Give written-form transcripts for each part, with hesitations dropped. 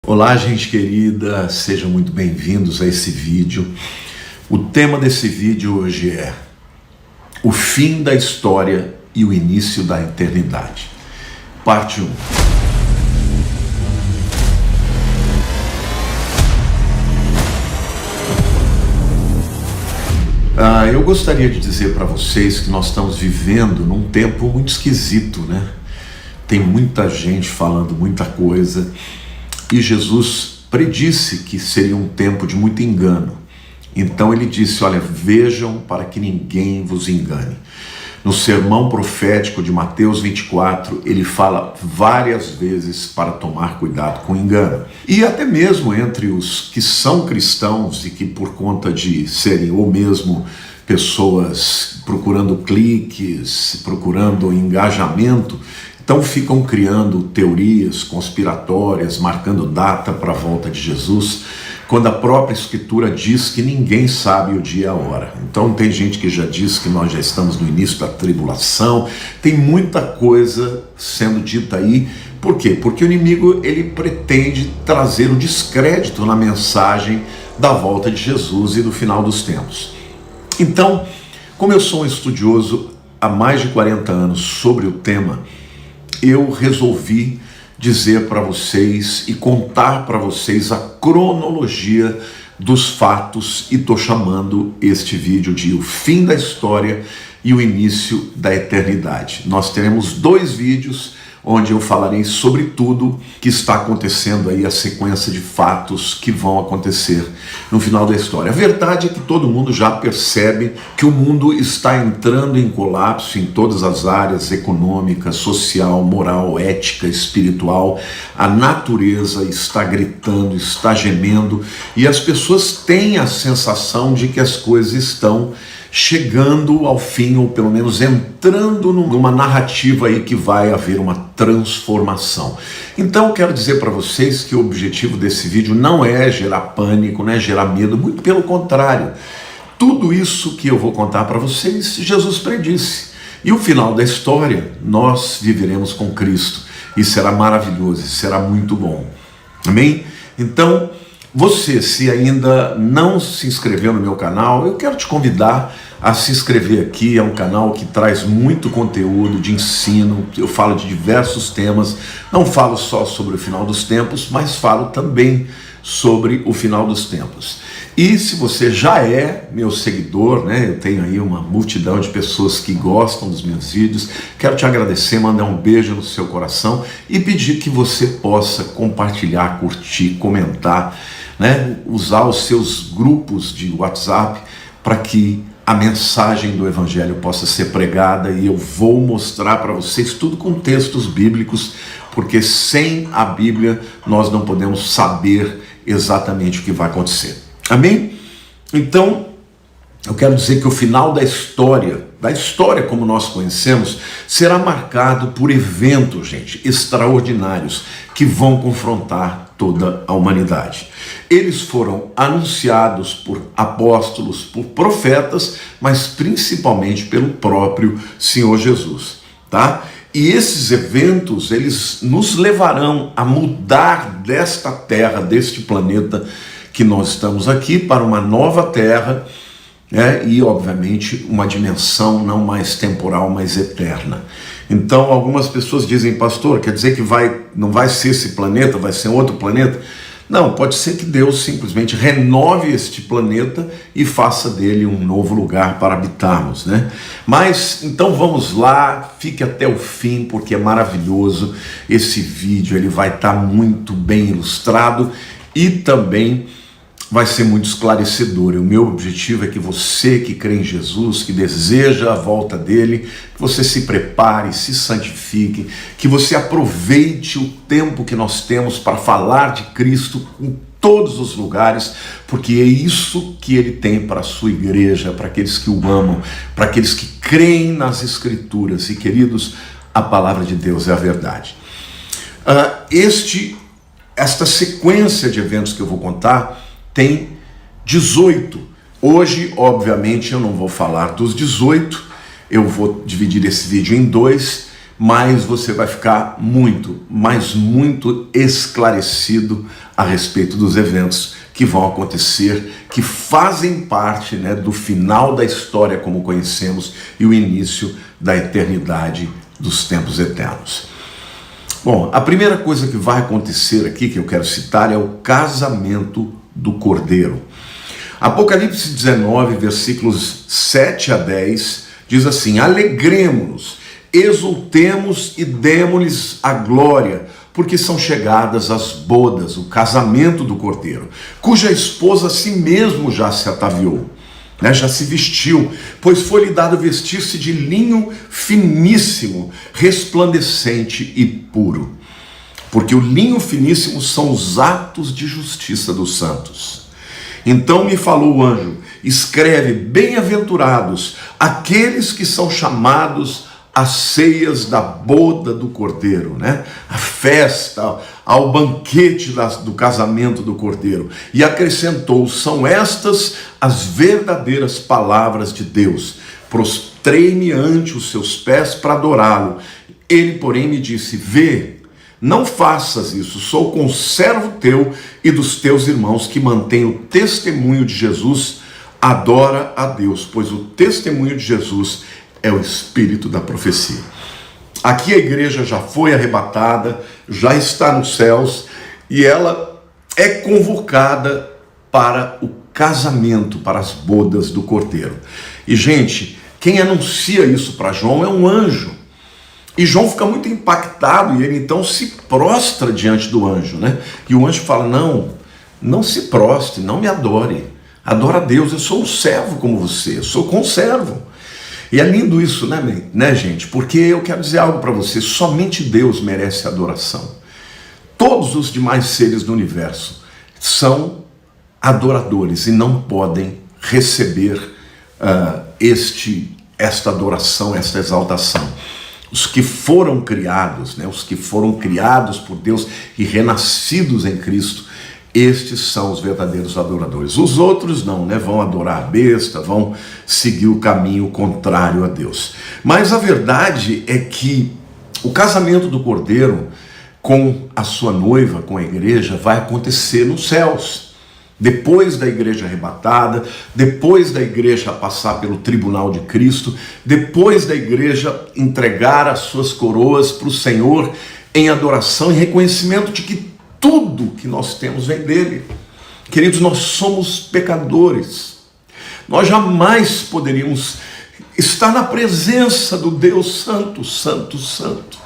Olá, gente querida, sejam muito bem-vindos a esse vídeo. O tema desse vídeo hoje é o fim da história e o início da eternidade. Parte 1. Eu gostaria de dizer para vocês que nós estamos vivendo num tempo muito esquisito, né? Tem muita gente falando muita coisa. E Jesus predisse que seria um tempo de muito engano. Então ele disse, olha, vejam para que ninguém vos engane. No sermão profético de Mateus 24, ele fala várias vezes para tomar cuidado com o engano. E até mesmo entre os que são cristãos e que por conta de serem ou mesmo pessoas procurando cliques, procurando engajamento, então ficam criando teorias conspiratórias, marcando data para a volta de Jesus, quando a própria Escritura diz que ninguém sabe o dia e a hora. Então tem gente que já diz que nós já estamos no início da tribulação, tem muita coisa sendo dita aí. Por quê? Porque o inimigo ele pretende trazer o descrédito na mensagem da volta de Jesus e do final dos tempos. Então, como eu sou um estudioso há mais de 40 anos sobre o tema, eu resolvi dizer para vocês e contar para vocês a cronologia dos fatos e estou chamando este vídeo de O Fim da História e o Início da Eternidade. Nós teremos 2 vídeos onde eu falarei sobre tudo que está acontecendo aí, a sequência de fatos que vão acontecer no final da história. A verdade é que todo mundo já percebe que o mundo está entrando em colapso em todas as áreas, econômica, social, moral, ética, espiritual. A natureza está gritando, está gemendo e as pessoas têm a sensação de que as coisas estão chegando ao fim, ou pelo menos entrando numa narrativa aí que vai haver uma transformação. Então eu quero dizer para vocês que o objetivo desse vídeo não é gerar pânico, não é gerar medo, muito pelo contrário. Tudo isso que eu vou contar para vocês, Jesus predisse. E o final da história, nós viveremos com Cristo. E será maravilhoso, será muito bom. Amém? Então, você, se ainda não se inscreveu no meu canal, eu quero te convidar a se inscrever aqui. É um canal que traz muito conteúdo de ensino, eu falo de diversos temas, não falo só sobre o final dos tempos, mas falo também sobre o final dos tempos. E se você já é meu seguidor, né, eu tenho aí uma multidão de pessoas que gostam dos meus vídeos, quero te agradecer, mandar um beijo no seu coração e pedir que você possa compartilhar, curtir, comentar, né, usar os seus grupos de WhatsApp para que a mensagem do Evangelho possa ser pregada. E eu vou mostrar para vocês tudo com textos bíblicos, porque sem a Bíblia nós não podemos saber exatamente o que vai acontecer. Amém? Então, eu quero dizer que o final da história como nós conhecemos, será marcado por eventos, gente, extraordinários, que vão confrontar toda a humanidade. Eles foram anunciados por apóstolos, por profetas, mas principalmente pelo próprio Senhor Jesus, tá? E esses eventos, eles nos levarão a mudar desta terra, deste planeta que nós estamos aqui, para uma nova terra, e obviamente uma dimensão não mais temporal, mas eterna. Então algumas pessoas dizem, pastor, quer dizer que não vai ser esse planeta, vai ser outro planeta? Não, pode ser que Deus simplesmente renove este planeta e faça dele um novo lugar para habitarmos, né? Mas então vamos lá, fique até o fim, porque é maravilhoso esse vídeo, ele vai estar muito bem ilustrado e também vai ser muito esclarecedor. E o meu objetivo é que você que crê em Jesus, que deseja a volta dele, que você se prepare, se santifique, que você aproveite o tempo que nós temos para falar de Cristo em todos os lugares, porque é isso que ele tem para a sua igreja, para aqueles que o amam, para aqueles que creem nas Escrituras. E queridos, a palavra de Deus é a verdade. Esta sequência de eventos que eu vou contar tem 18. Hoje, obviamente, eu não vou falar dos 18, eu vou dividir esse vídeo em 2, mais você vai ficar muito, mas muito esclarecido a respeito dos eventos que vão acontecer, que fazem parte, né, do final da história como conhecemos e o início da eternidade, dos tempos eternos. Bom, a primeira coisa que vai acontecer aqui, que eu quero citar, é o casamento do Cordeiro. Apocalipse 19, versículos 7 a 10, diz assim: alegremo-nos, exultemos e demo-lhes a glória, porque são chegadas as bodas, o casamento do Cordeiro, cuja esposa a si mesmo já se ataviou, né, já se vestiu, pois foi-lhe dado vestir-se de linho finíssimo, resplandecente e puro. Porque o linho finíssimo são os atos de justiça dos santos. Então me falou o anjo: escreve, bem-aventurados aqueles que são chamados às ceias da boda do Cordeiro, né? A festa, ao banquete do casamento do Cordeiro. E acrescentou: são estas as verdadeiras palavras de Deus. Prostrei-me ante os seus pés para adorá-lo. Ele, porém, me disse: vê, não faças isso, sou conservo teu e dos teus irmãos que mantêm o testemunho de Jesus. Adora a Deus, pois o testemunho de Jesus é o espírito da profecia. Aqui a igreja já foi arrebatada, já está nos céus, e ela é convocada para o casamento, para as bodas do Cordeiro. E, gente, quem anuncia isso para João é um anjo. E João fica muito impactado, e ele então se prostra diante do anjo, né? E o anjo fala: não se prostre, não me adore. Adora a Deus, eu sou um servo como você, eu sou conservo. E é lindo isso, né, gente? Porque eu quero dizer algo para você: somente Deus merece adoração. Todos os demais seres do universo são adoradores e não podem receber esta adoração, esta exaltação. Os que foram criados, né, os que foram criados por Deus e renascidos em Cristo, estes são os verdadeiros adoradores. Os outros não, né? Vão adorar a besta, vão seguir o caminho contrário a Deus. Mas a verdade é que o casamento do Cordeiro com a sua noiva, com a igreja, vai acontecer nos céus. Depois da igreja arrebatada, depois da igreja passar pelo tribunal de Cristo, depois da igreja entregar as suas coroas para o Senhor em adoração e reconhecimento de que tudo que nós temos vem dele. Queridos, nós somos pecadores. Nós jamais poderíamos estar na presença do Deus Santo, Santo, Santo.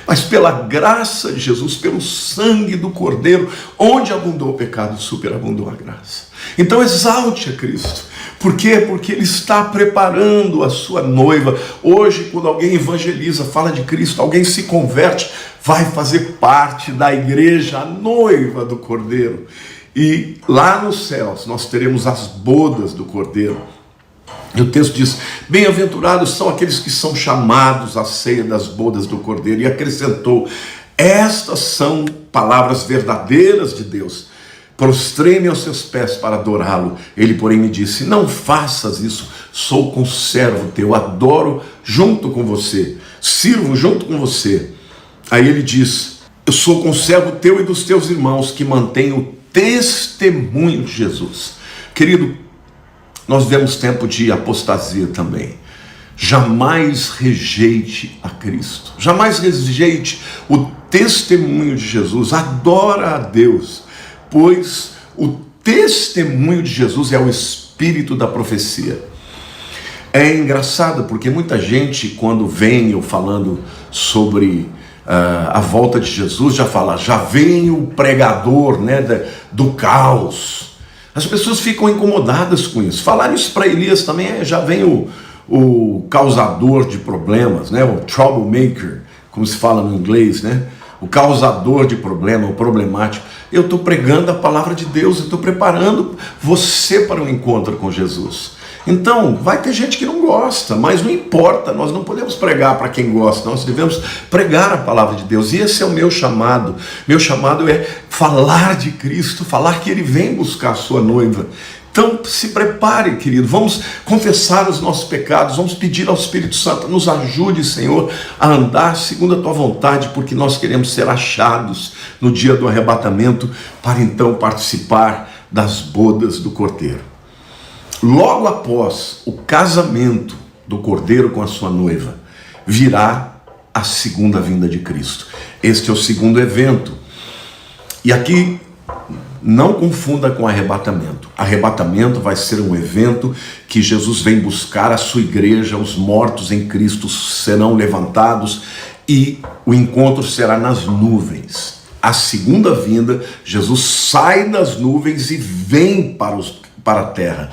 Mas pela graça de Jesus, pelo sangue do Cordeiro, onde abundou o pecado, superabundou a graça. Então exalte a Cristo. Por quê? Porque Ele está preparando a sua noiva. Hoje, quando alguém evangeliza, fala de Cristo, alguém se converte, vai fazer parte da igreja, a noiva do Cordeiro. E lá nos céus nós teremos as bodas do Cordeiro. E o texto diz: bem-aventurados são aqueles que são chamados à ceia das bodas do Cordeiro. E acrescentou: estas são palavras verdadeiras de Deus. Prostrei-me aos seus pés para adorá-lo. Ele, porém, me disse: não faças isso, sou conservo teu, adoro junto com você, sirvo junto com você. Aí ele diz: eu sou conservo teu e dos teus irmãos que mantêm o testemunho de Jesus. Querido, nós vivemos tempo de apostasia também. Jamais rejeite a Cristo. Jamais rejeite o testemunho de Jesus. Adora a Deus, pois o testemunho de Jesus é o espírito da profecia. É engraçado porque muita gente, quando vem eu falando sobre a volta de Jesus, já fala: já vem o pregador, né, do caos. As pessoas ficam incomodadas com isso. Falar isso para Elias também, já vem o causador de problemas, né? O troublemaker, como se fala no inglês, né? O causador de problema, o problemático. Eu estou pregando a palavra de Deus, eu estou preparando você para o encontro com Jesus. Então, vai ter gente que não gosta, mas não importa, nós não podemos pregar para quem gosta, nós devemos pregar a palavra de Deus, e esse é o meu chamado. Meu chamado é falar de Cristo, falar que Ele vem buscar a sua noiva. Então se prepare, querido, vamos confessar os nossos pecados, vamos pedir ao Espírito Santo, nos ajude, Senhor, a andar segundo a tua vontade, porque nós queremos ser achados no dia do arrebatamento, para então participar das bodas do Cordeiro. Logo após o casamento do Cordeiro com a sua noiva, virá a segunda vinda de Cristo. Este é o segundo evento. E aqui, não confunda com arrebatamento. Arrebatamento vai ser um evento que Jesus vem buscar a sua igreja, os mortos em Cristo serão levantados e o encontro será nas nuvens. A segunda vinda, Jesus sai das nuvens e vem para a terra.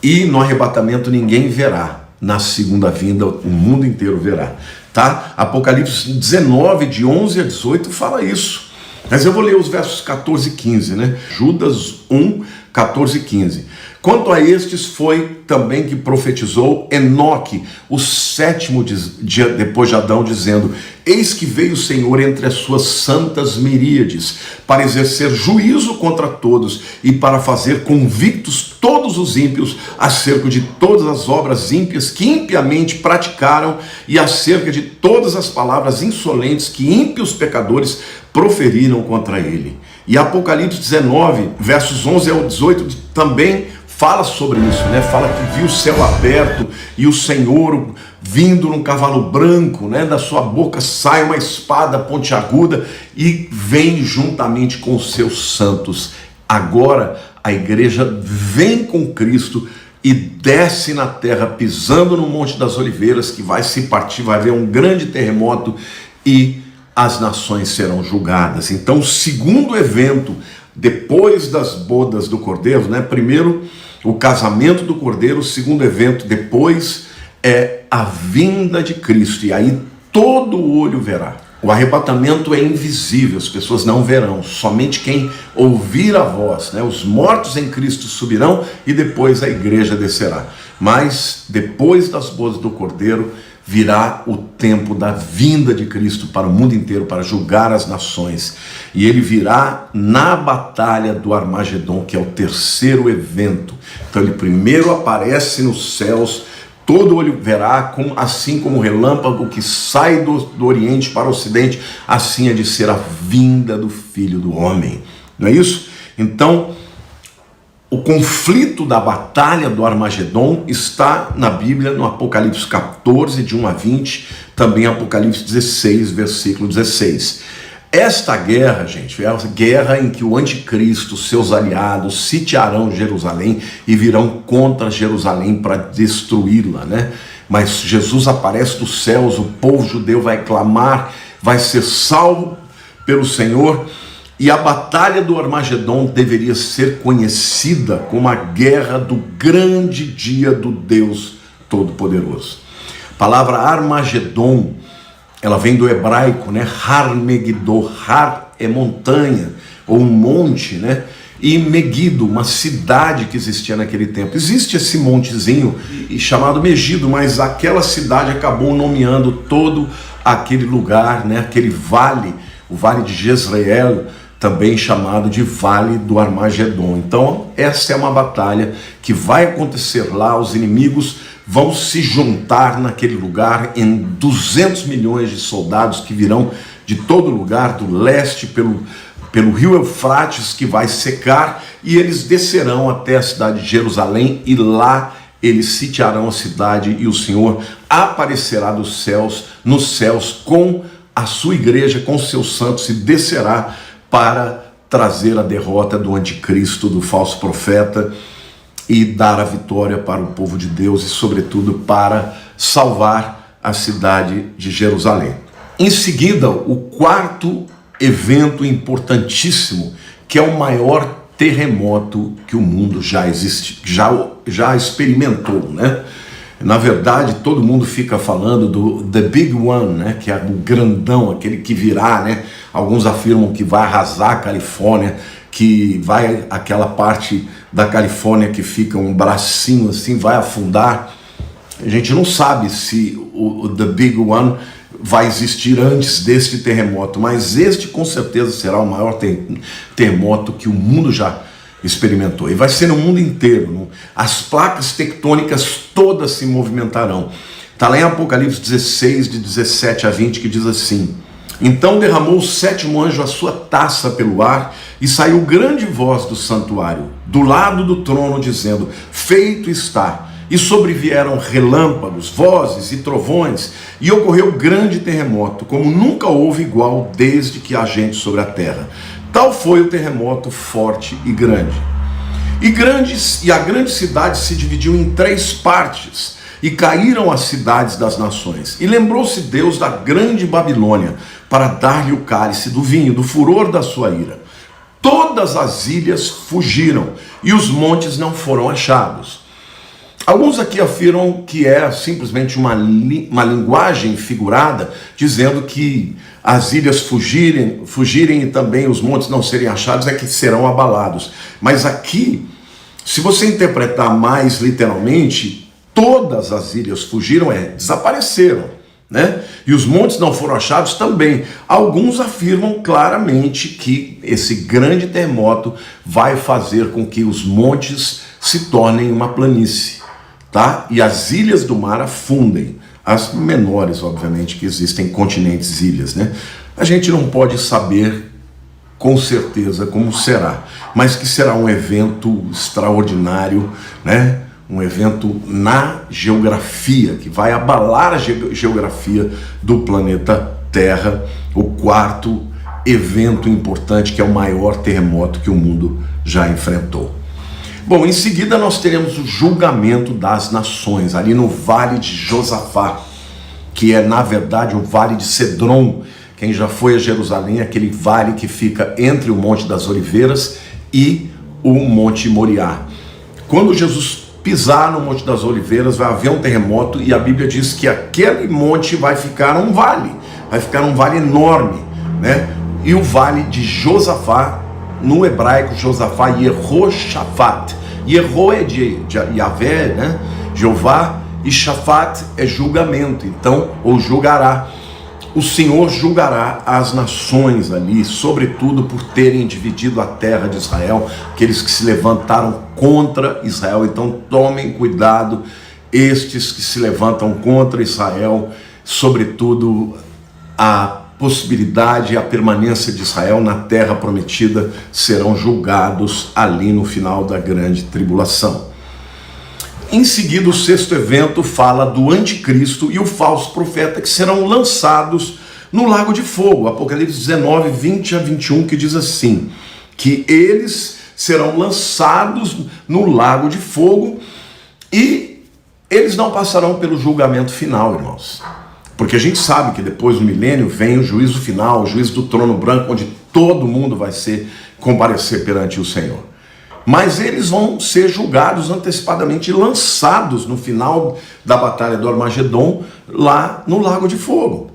E no arrebatamento ninguém verá. Na segunda vinda o mundo inteiro verá. Tá? Apocalipse 19, de 11 a 18 fala isso. Mas eu vou ler os versos 14 e 15, né? Judas 1, 14 e 15. Quanto a estes foi também que profetizou Enoque, o sétimo dia depois de Adão, dizendo: eis que veio o Senhor entre as suas santas miríades, para exercer juízo contra todos e para fazer convictos todos os ímpios acerca de todas as obras ímpias que impiamente praticaram e acerca de todas as palavras insolentes que ímpios pecadores proferiram contra ele. E Apocalipse 19, versos 11 ao 18 também fala sobre isso, né? Fala que viu o céu aberto e o Senhor vindo num cavalo branco, né? Da sua boca sai uma espada pontiaguda e vem juntamente com os seus santos. Agora a igreja vem com Cristo e desce na terra, pisando no Monte das Oliveiras, que vai se partir, vai haver um grande terremoto e as nações serão julgadas. Então, o segundo evento, depois das bodas do Cordeiro, né? Primeiro, o casamento do Cordeiro. O segundo evento, depois, é a vinda de Cristo. E aí todo olho verá. O arrebatamento é invisível, as pessoas não verão. Somente quem ouvir a voz, né? Os mortos em Cristo subirão e depois a igreja descerá. Mas, depois das bodas do Cordeiro, virá o tempo da vinda de Cristo para o mundo inteiro, para julgar as nações. E ele virá na batalha do Armagedon, que é o terceiro evento. Então ele primeiro aparece nos céus, todo olho verá, assim como o relâmpago que sai do Oriente para o Ocidente, assim é de ser a vinda do Filho do Homem. Não é isso? Então, o conflito da batalha do Armagedon está na Bíblia, no Apocalipse 14, de 1 a 20, também Apocalipse 16, versículo 16. Esta guerra, gente, é a guerra em que o anticristo, seus aliados, sitiarão Jerusalém e virão contra Jerusalém para destruí-la, né? Mas Jesus aparece dos céus, o povo judeu vai clamar, vai ser salvo pelo Senhor. E a batalha do Armagedon deveria ser conhecida como a guerra do grande dia do Deus Todo-Poderoso. A palavra Armagedon, ela vem do hebraico, né? Har Megiddo. Har é montanha, ou um monte, né? E Megido, uma cidade que existia naquele tempo. Existe esse montezinho chamado Megido, mas aquela cidade acabou nomeando todo aquele lugar, né? Aquele vale, o vale de Jezreel, também chamado de Vale do Armagedon. Então, essa é uma batalha que vai acontecer lá. Os inimigos vão se juntar naquele lugar em 200 milhões de soldados que virão de todo lugar, do leste, pelo rio Eufrates, que vai secar, e eles descerão até a cidade de Jerusalém, e lá eles sitiarão a cidade, e o Senhor aparecerá dos céus, nos céus, com a sua igreja, com seus santos, e descerá para trazer a derrota do anticristo, do falso profeta, e dar a vitória para o povo de Deus e, sobretudo, para salvar a cidade de Jerusalém. Em seguida, o quarto evento importantíssimo, que é o maior terremoto que o mundo já experimentou, né? Na verdade, todo mundo fica falando do The Big One, né? Que é o grandão, aquele que virá, né? Alguns afirmam que vai arrasar a Califórnia, que vai aquela parte da Califórnia que fica um bracinho assim, vai afundar. A gente não sabe se o The Big One vai existir antes deste terremoto, mas este com certeza será o maior terremoto que o mundo já experimentou. E vai ser no mundo inteiro. As placas tectônicas todas se movimentarão. Está lá em Apocalipse 16, de 17 a 20, que diz assim: então derramou o sétimo anjo a sua taça pelo ar, e saiu grande voz do santuário, do lado do trono, dizendo: feito está. E sobrevieram relâmpagos, vozes e trovões, e ocorreu grande terremoto, como nunca houve igual desde que há gente sobre a terra. Tal foi o terremoto forte e grande. E a grande cidade se dividiu em 3 partes, e caíram as cidades das nações. E lembrou-se Deus da grande Babilônia, para dar-lhe o cálice do vinho, do furor da sua ira. Todas as ilhas fugiram, e os montes não foram achados. Alguns aqui afirmam que é simplesmente uma linguagem figurada, dizendo que as ilhas fugirem e também os montes não serem achados, é que serão abalados. Mas aqui, se você interpretar mais literalmente, todas as ilhas fugiram, desapareceram, né? E os montes não foram achados também. Alguns afirmam claramente que esse grande terremoto vai fazer com que os montes se tornem uma planície, tá? E as ilhas do mar afundem. As menores, obviamente, que existem continentes, ilhas, né? A gente não pode saber com certeza como será, mas que será um evento extraordinário, né? Um evento na geografia, que vai abalar a geografia do planeta Terra, o 4º evento importante, que é o maior terremoto que o mundo já enfrentou. Bom, em seguida nós teremos o julgamento das nações, ali no Vale de Josafá, que é na verdade o Vale de Cedron. Quem já foi a Jerusalém, aquele vale que fica entre o Monte das Oliveiras e o Monte Moriá. Quando Jesus pisar no Monte das Oliveiras, vai haver um terremoto, e a Bíblia diz que aquele monte vai ficar um vale enorme, né? E o Vale de Josafá, no hebraico, Josafá, Yehoshafat. Yeho é de Yahvé, né? Jeová, e Shafat é julgamento, então, ou julgará. O Senhor julgará as nações ali, sobretudo por terem dividido a terra de Israel, aqueles que se levantaram contra Israel. Então tomem cuidado, estes que se levantam contra Israel, sobretudo a possibilidade e a permanência de Israel na terra prometida, serão julgados ali no final da grande tribulação. Em seguida, o 6º evento fala do anticristo e o falso profeta, que serão lançados no lago de fogo. Apocalipse 19, 20 a 21, que diz assim, que eles serão lançados no lago de fogo e eles não passarão pelo julgamento final, irmãos. Porque a gente sabe que depois do milênio vem o juízo final, o juízo do trono branco, onde todo mundo vai comparecer perante o Senhor. Mas eles vão ser julgados antecipadamente e lançados no final da batalha do Armagedon, lá no lago de fogo.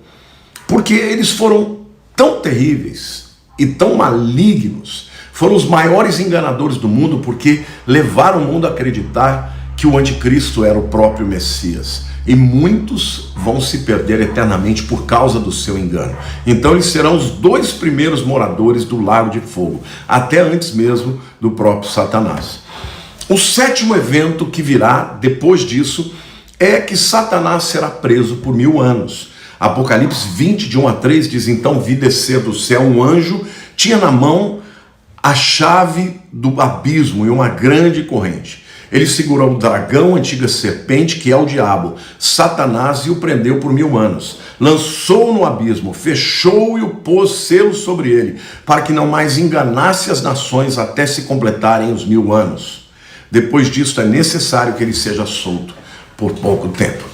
Porque eles foram tão terríveis e tão malignos, foram os maiores enganadores do mundo, porque levaram o mundo a acreditar que o anticristo era o próprio Messias. E muitos vão se perder eternamente por causa do seu engano. Então eles serão os 2 primeiros moradores do lago de fogo, até antes mesmo do próprio Satanás. O 7º evento que virá depois disso é que Satanás será preso por 1000 anos. Apocalipse 20, de 1 a 3, diz: então vi descer do céu um anjo, tinha na mão a chave do abismo e uma grande corrente. Ele segurou o dragão, a antiga serpente, que é o diabo, Satanás, e o prendeu por 1000 anos. Lançou-o no abismo, fechou-o e o pôs selo sobre ele, para que não mais enganasse as nações até se completarem os 1000 anos. Depois disso é necessário que ele seja solto por pouco tempo.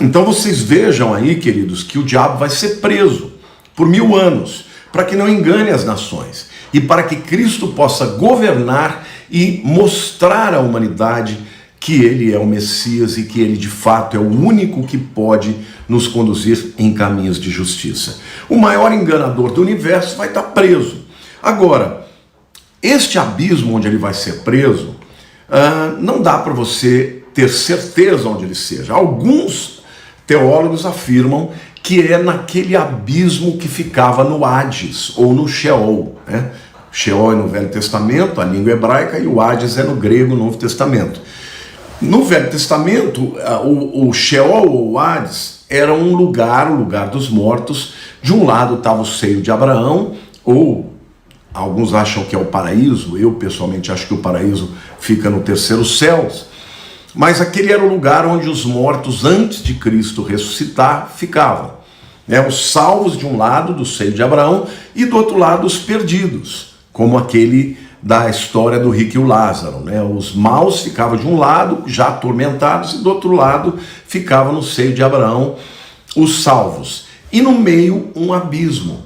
Então vocês vejam aí, queridos, que o diabo vai ser preso por 1000 anos, para que não engane as nações, e para que Cristo possa governar e mostrar à humanidade que ele é o Messias e que ele de fato é o único que pode nos conduzir em caminhos de justiça. O maior enganador do universo vai estar preso. Agora, este abismo onde ele vai ser preso, não dá para você ter certeza onde ele seja. Alguns teólogos afirmam que é naquele abismo que ficava no Hades ou no Sheol, né? Sheol é no Velho Testamento, a língua hebraica, e o Hades é no grego, no Novo Testamento. No Velho Testamento, o Sheol ou o Hades era um lugar, o lugar dos mortos. De um lado estava o seio de Abraão, ou alguns acham que é o paraíso, eu pessoalmente acho que o paraíso fica no terceiro céu, mas aquele era o lugar onde os mortos antes de Cristo ressuscitar ficavam. Os salvos de um lado, do seio de Abraão, e do outro lado os perdidos, como aquele da história do rico e o Lázaro. Os maus ficavam de um lado, já atormentados, e do outro lado ficavam no seio de Abraão os salvos. E no meio um abismo.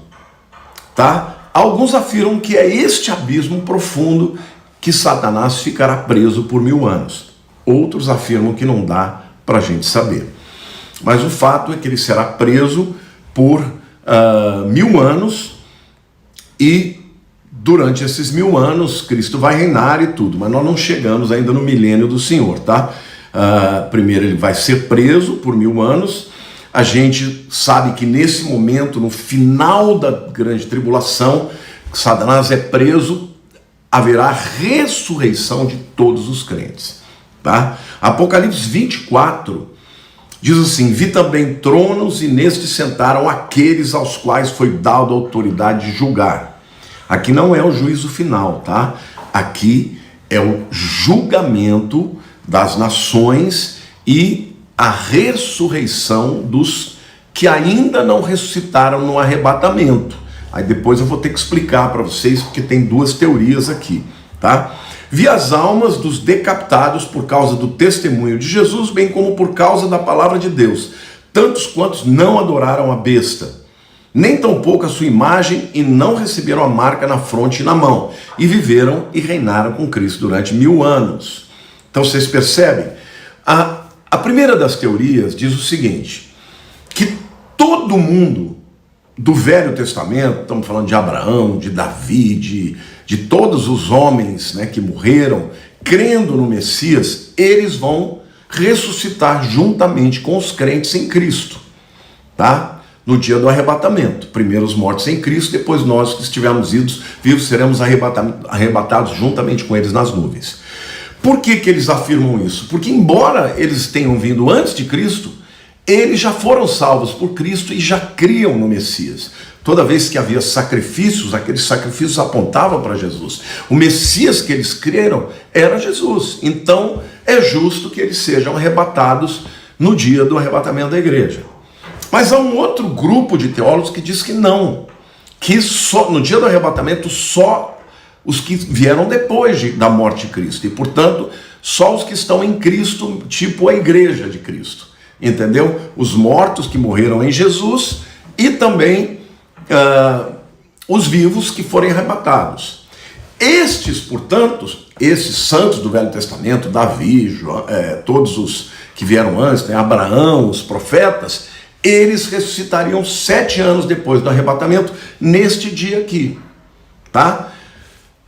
Tá? Alguns afirmam que é este abismo profundo que Satanás ficará preso por 1000 anos. Outros afirmam que não dá para a gente saber. Mas o fato é que ele será preso por 1000 anos, e durante esses 1000 anos Cristo vai reinar e tudo, mas nós não chegamos ainda no milênio do Senhor, tá? Primeiro ele vai ser preso por 1000 anos. A gente sabe que nesse momento, no final da grande tribulação, Satanás é preso, haverá ressurreição de todos os crentes, tá? Apocalipse 24 diz assim: vi também tronos, e nestes sentaram aqueles aos quais foi dada a autoridade de julgar. Aqui não é o juízo final, tá? Aqui é o julgamento das nações e a ressurreição dos que ainda não ressuscitaram no arrebatamento. Aí depois eu vou ter que explicar para vocês, porque tem duas teorias aqui, tá? Vi as almas dos decapitados por causa do testemunho de Jesus, bem como por causa da palavra de Deus, tantos quantos não adoraram a besta, nem tampouco a sua imagem, e não receberam a marca na fronte e na mão, e viveram e reinaram com Cristo durante 1000 anos. Então vocês percebem? A primeira das teorias diz o seguinte, que todo mundo do Velho Testamento, estamos falando de Abraão, de Davi, de todos os homens, que morreram, crendo no Messias, eles vão ressuscitar juntamente com os crentes em Cristo, tá? No dia do arrebatamento. Primeiro os mortos em Cristo, depois nós que estivermos vivos seremos arrebatados juntamente com eles nas nuvens. Por que eles afirmam isso? Porque embora eles tenham vindo antes de Cristo, eles já foram salvos por Cristo e já criam no Messias. Toda vez que havia sacrifícios, aqueles sacrifícios apontavam para Jesus. O Messias que eles creram era Jesus. Então é justo que eles sejam arrebatados no dia do arrebatamento da igreja. Mas há um outro grupo de teólogos que diz que não, que só no dia do arrebatamento só os que vieram depois da morte de Cristo, e portanto só os que estão em Cristo, tipo a igreja de Cristo, entendeu? Os mortos que morreram em Jesus e também os vivos que forem arrebatados. Estes, portanto, esses santos do Velho Testamento, Davi, todos os que vieram antes, Abraão, os profetas, eles ressuscitariam 7 anos depois do arrebatamento, neste dia aqui, tá?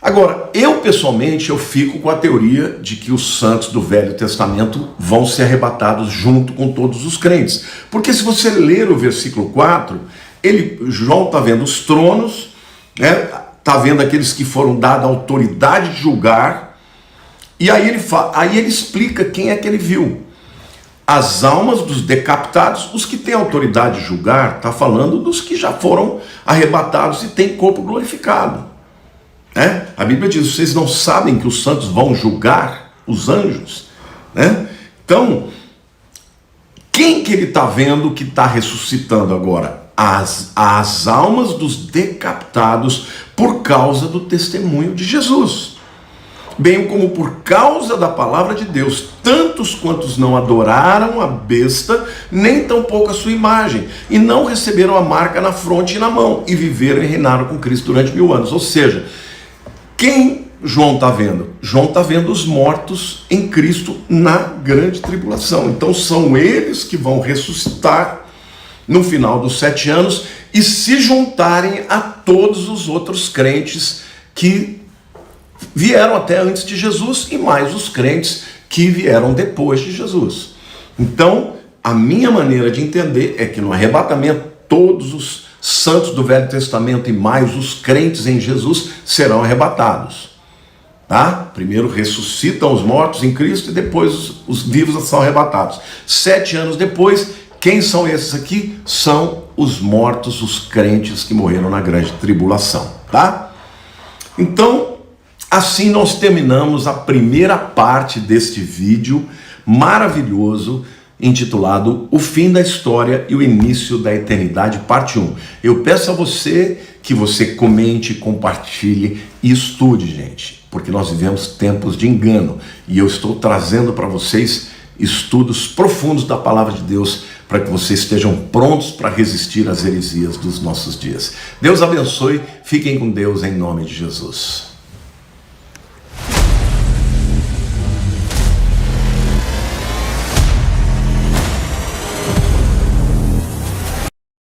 Agora, eu pessoalmente, eu fico com a teoria de que os santos do Velho Testamento vão ser arrebatados junto com todos os crentes. Porque se você ler o versículo 4, João está vendo os tronos, está vendo aqueles que foram dados a autoridade de julgar, e aí ele explica quem é que ele viu. As almas dos decapitados, os que têm autoridade de julgar, está falando dos que já foram arrebatados e têm corpo glorificado. A Bíblia diz, vocês não sabem que os santos vão julgar os anjos? Então, quem que ele está vendo que está ressuscitando agora? As almas dos decapitados por causa do testemunho de Jesus, bem como por causa da palavra de Deus, tantos quantos não adoraram a besta, nem tampouco a sua imagem, e não receberam a marca na fronte e na mão, e viveram e reinaram com Cristo durante 1000 anos. Ou seja, quem João está vendo? João está vendo os mortos em Cristo na grande tribulação. Então são eles que vão ressuscitar no final dos 7 anos e se juntarem a todos os outros crentes que vieram até antes de Jesus e mais os crentes que vieram depois de Jesus. Então, a minha maneira de entender é que no arrebatamento todos santos do Velho Testamento e mais os crentes em Jesus serão arrebatados. Tá? Primeiro ressuscitam os mortos em Cristo e depois os vivos são arrebatados. 7 anos depois, quem são esses aqui? São os mortos, os crentes que morreram na grande tribulação. Tá? Então, assim nós terminamos a primeira parte deste vídeo maravilhoso, intitulado O Fim da História e o Início da Eternidade, parte 1. Eu peço a você que você comente, compartilhe e estude, gente, porque nós vivemos tempos de engano e eu estou trazendo para vocês estudos profundos da Palavra de Deus para que vocês estejam prontos para resistir às heresias dos nossos dias. Deus abençoe, fiquem com Deus em nome de Jesus.